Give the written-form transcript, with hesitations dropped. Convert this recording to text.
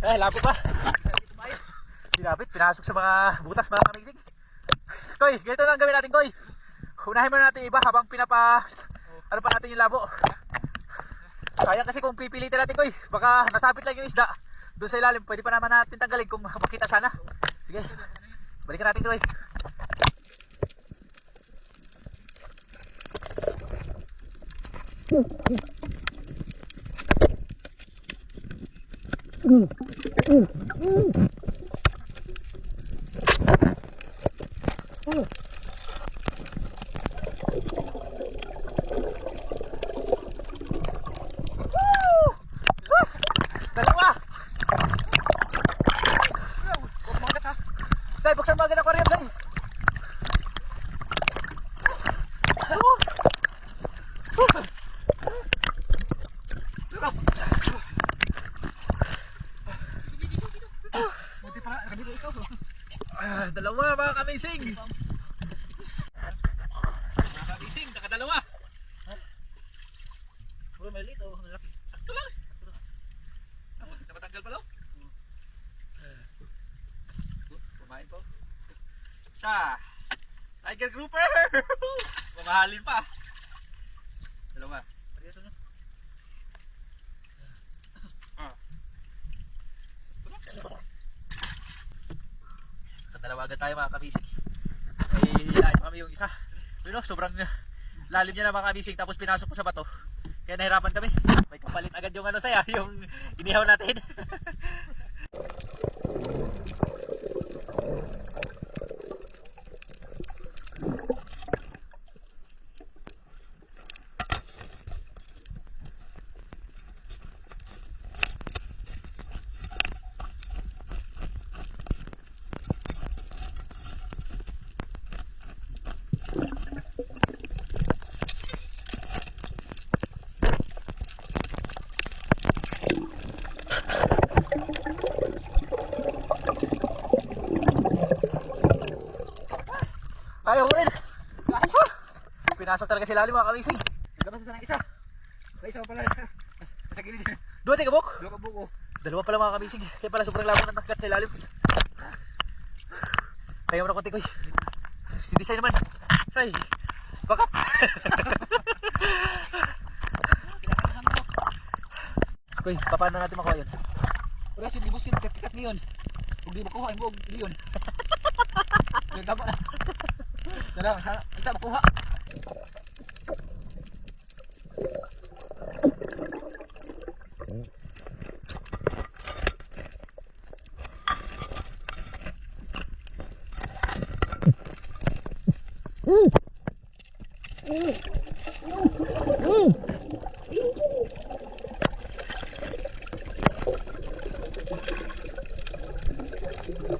Ay, labo pa. Pinapit, pinasok sa mga butas mga kamising. Koy, ganito na ang gawin natin, Koy. Unahin muna natin iba habang ano pa natin yung labo. Sayang kasi kung pipilitin natin, Koy, baka nasapit lang yung isda. Doon sa ilalim, pwede pa naman natin tanggalin kung makita sana. Sige, balikan natin ito, Koy. Dalawa! Say, buksan mo agad ang aquarium, Say! Dalawa mga kamising! Mga kamising, nakadalawa! Puro maliit o malaki. Sakto lang! Namatanggal pala o? Kumain po. Isa! Tiger grouper! Mamahalin pa! Dalawa. Sakto lang. Dalawa agad tayo mga kamising. Ay, hilahin pa kami yung isa. Yun o, sobrang lalim niya na mga kamising. Tapos pinasok ko sa bato. Kaya nahirapan kami. May kapalit agad yung ano saya, yung inihaw natin. Ayaw ko rin. Pinasok talaga si lalim mga kamising. Nagabasa sa ng isa. May isa pa pala. Sa gilid. Dua tayo kabok. Dua kabuk oh. Dalawa pala mga kamising. Kaya pala sobrang labo ng takat sa ilalim. Kaya mo na konti, Koy. Si Desay naman. Say. Bakap. Koy, paano natin makuha yun? Wala siya libos yun. Kat ngayon. Huwag di makuha. Huwag di yun. Nagtapa na. Tara, kita makuha.